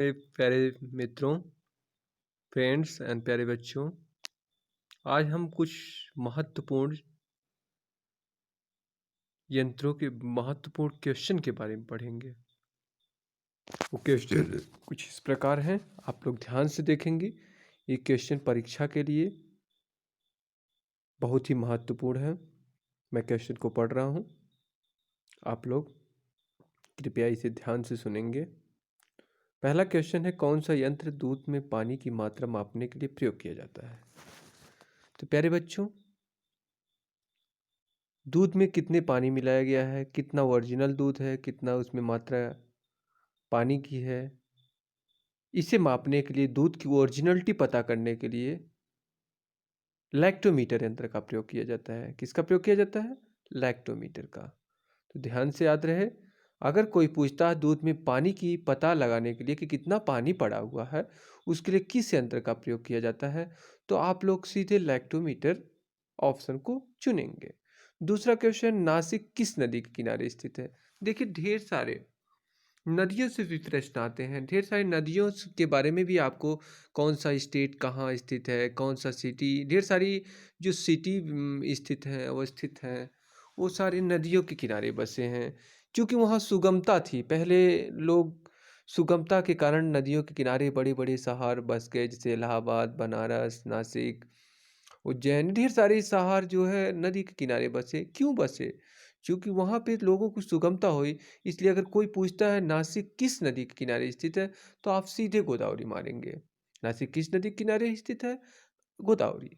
मेरे प्यारे मित्रों, फ्रेंड्स एंड प्यारे बच्चों, आज हम कुछ महत्वपूर्ण यंत्रों के महत्वपूर्ण क्वेश्चन के बारे में पढ़ेंगे। वो क्वेश्चन कुछ इस प्रकार हैं, आप लोग ध्यान से देखेंगे। ये क्वेश्चन परीक्षा के लिए बहुत ही महत्वपूर्ण है। मैं क्वेश्चन को पढ़ रहा हूँ, आप लोग कृपया इसे ध्यान से सुनेंगे। पहला क्वेश्चन है, कौन सा यंत्र दूध में पानी की मात्रा मापने के लिए प्रयोग किया जाता है? तो प्यारे बच्चों, दूध में कितने पानी मिलाया गया है, कितना ओरिजिनल दूध है, कितना उसमें मात्रा पानी की है, इसे मापने के लिए, दूध की ओरिजिनलिटी पता करने के लिए लैक्टोमीटर यंत्र का प्रयोग किया जाता है। किसका प्रयोग किया जाता है? लैक्टोमीटर का। तो ध्यान से याद रहे, अगर कोई पूछता है दूध में पानी की पता लगाने के लिए कि कितना पानी पड़ा हुआ है, उसके लिए किस यंत्र का प्रयोग किया जाता है, तो आप लोग सीधे लैक्टोमीटर ऑप्शन को चुनेंगे। दूसरा क्वेश्चन, नासिक किस नदी के किनारे स्थित है? देखिए, ढेर सारे नदियों से भी प्रश्न आते हैं। ढेर सारी नदियों के बारे में भी आपको, कौन सा स्टेट कहाँ स्थित है, कौन सा सिटी, ढेर सारी जो सिटी स्थित हैं, अवस्थित हैं, वो सारी नदियों के किनारे बसे हैं। क्योंकि वहाँ सुगमता थी, पहले लोग सुगमता के कारण नदियों के किनारे बड़े बड़े शहर बस गए, जैसे इलाहाबाद, बनारस, नासिक, उज्जैन। ढेर सारे शहर जो है नदी के किनारे बसे। क्यों बसे? क्योंकि वहाँ पे लोगों को सुगमता हुई। इसलिए अगर कोई पूछता है नासिक किस नदी के किनारे स्थित है, तो आप सीधे गोदावरी मारेंगे। नासिक किस नदी के किनारे स्थित है? गोदावरी।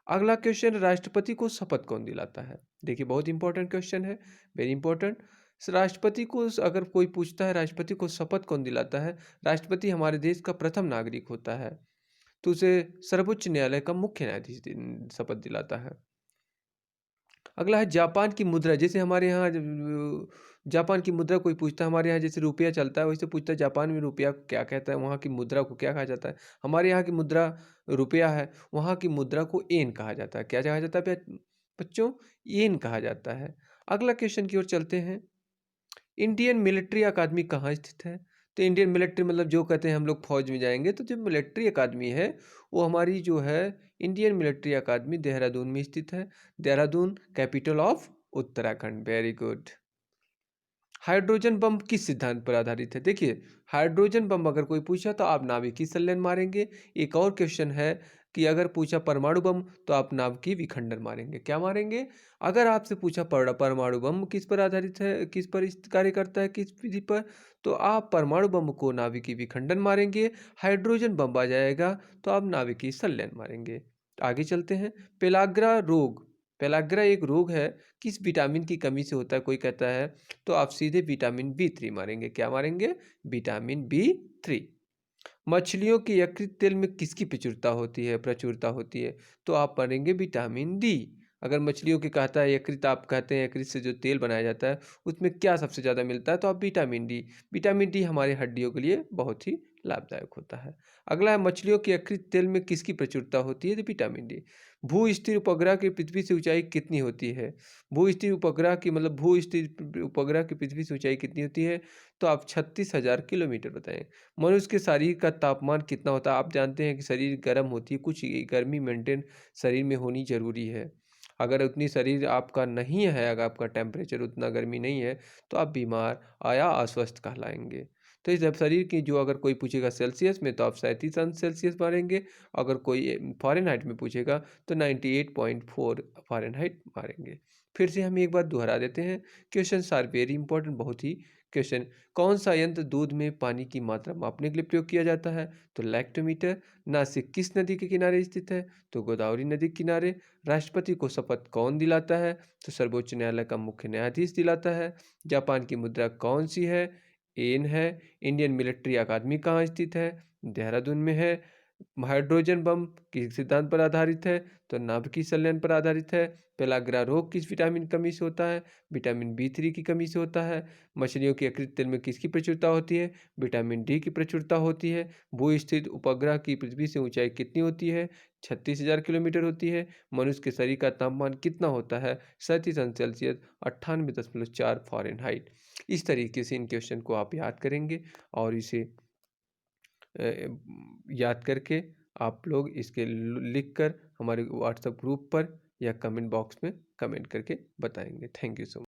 अगला क्वेश्चन, राष्ट्रपति को शपथ कौन दिलाता है? देखिए, बहुत इंपॉर्टेंट क्वेश्चन है, वेरी इंपॉर्टेंट। राष्ट्रपति को अगर कोई पूछता है राष्ट्रपति को शपथ कौन दिलाता है, राष्ट्रपति हमारे देश का प्रथम नागरिक होता है, तो उसे सर्वोच्च न्यायालय का मुख्य न्यायाधीश शपथ दिलाता है। अगला है जापान की मुद्रा। जैसे हमारे यहाँ जापान की मुद्रा कोई पूछता है, हमारे यहाँ जैसे रुपया चलता है, वैसे पूछता है जापान में रुपया को क्या कहता है, वहाँ की मुद्रा को क्या कहा जाता है। हमारे यहाँ की मुद्रा रुपया है, वहाँ की मुद्रा को येन कहा जाता है। क्या कहा जाता है बच्चों? येन कहा जाता है। अगला क्वेश्चन की ओर चलते हैं, इंडियन मिलिट्री अकादमी कहाँ स्थित है? तो इंडियन मिलिट्री मतलब जो कहते हैं हम लोग फौज में जाएंगे, तो जो मिलिट्री अकादमी है वो हमारी जो है इंडियन मिलिट्री अकादमी देहरादून में स्थित है। Dehradun capital of Uttarakhand. Very good. Hydrogen bomb किस सिद्धांत पर आधारित है? देखिए, हाइड्रोजन बम अगर कोई पूछा तो आप नाभिकीय संलयन मारेंगे। एक और क्वेश्चन है कि अगर पूछा परमाणु बम, तो आप नाभिकीय विखंडन मारेंगे। क्या मारेंगे? अगर आपसे पूछा परमाणु बम किस पर आधारित है, किस पर कार्य करता है, किस विधि पर, तो आप परमाणु बम को नाभिकीय विखंडन मारेंगे। हाइड्रोजन बम आ जाएगा तो आप नाभिकीय संलयन मारेंगे। आगे चलते हैं, पेलाग्रा रोग। पेलाग्रा एक रोग है, किस विटामिन की कमी से होता है? कोई कहता है, तो आप सीधे विटामिन B3 मारेंगे। क्या मारेंगे? Vitamin B3। मछलियों के यकृत तेल में किसकी प्रचुरता होती है, तो आप मारेंगे विटामिन डी। अगर मछलियों के कहता है यकृत, आप कहते हैं यकृत से जो तेल बनाया जाता है उसमें क्या सबसे ज़्यादा मिलता है, तो आप विटामिन डी। विटामिन डी हमारे हड्डियों के लिए बहुत ही लाभदायक होता है। अगला है, मछलियों के यकृत तेल में किसकी प्रचुरता होती है, तो विटामिन डी। भू स्थिर उपग्रह की पृथ्वी से ऊंचाई कितनी होती है? भू स्थिर उपग्रह की मतलब भू स्थिर उपग्रह की पृथ्वी से ऊंचाई कितनी होती है, तो आप 36,000 किलोमीटर बताएं। मनुष्य के शरीर का तापमान कितना होता है? आप जानते हैं कि शरीर गर्म होती है, कुछ गर्मी मेंटेन शरीर में होनी जरूरी है। अगर उतनी शरीर आपका नहीं है, अगर आपका टेम्परेचर उतना गर्मी नहीं है, तो आप बीमार या अस्वस्थ कहलाएंगे। तो इस शरीर की जो, अगर कोई पूछेगा सेल्सियस में, तो आप 37 अंश सेल्सियस मारेंगे। अगर कोई फ़ारेनहाइट में पूछेगा तो 98.4 फ़ारेनहाइट मारेंगे। फिर से हम एक बार दोहरा देते हैं, क्वेश्चन आर वेरी इंपॉर्टेंट, बहुत ही क्वेश्चन। कौन सा यंत्र दूध में पानी की मात्रा मापने के लिए प्रयोग किया जाता है, तो लैक्टोमीटर। नासिक किस नदी के किनारे स्थित है, तो गोदावरी नदी के किनारे। राष्ट्रपति को शपथ कौन दिलाता है, तो सर्वोच्च न्यायालय का मुख्य न्यायाधीश दिलाता है। जापान की मुद्रा कौन सी है, येन है। इंडियन मिलिट्री अकादमी कहाँ स्थित है, देहरादून में है। हाइड्रोजन बम किस सिद्धांत पर आधारित है, तो नाभिकीय संलयन पर आधारित है। पेलाग्रा रोग किस विटामिन कमी से होता है, विटामिन B3 की कमी से होता है। मछलियों के यकृत तेल में किसकी प्रचुरता होती है, विटामिन डी की प्रचुरता होती है। भू स्थित उपग्रह की पृथ्वी से ऊंचाई कितनी होती है, 36,000 किलोमीटर होती है। मनुष्य के शरीर का तापमान कितना होता है, 37 अंश सेल्सियस, 98.4 फ़ारेनहाइट। इस तरीके से इन क्वेश्चन को आप याद करेंगे और इसे याद करके आप लोग इसके लिख कर हमारे व्हाट्सएप ग्रुप पर या कमेंट बॉक्स में कमेंट करके बताएंगे। Thank you so much.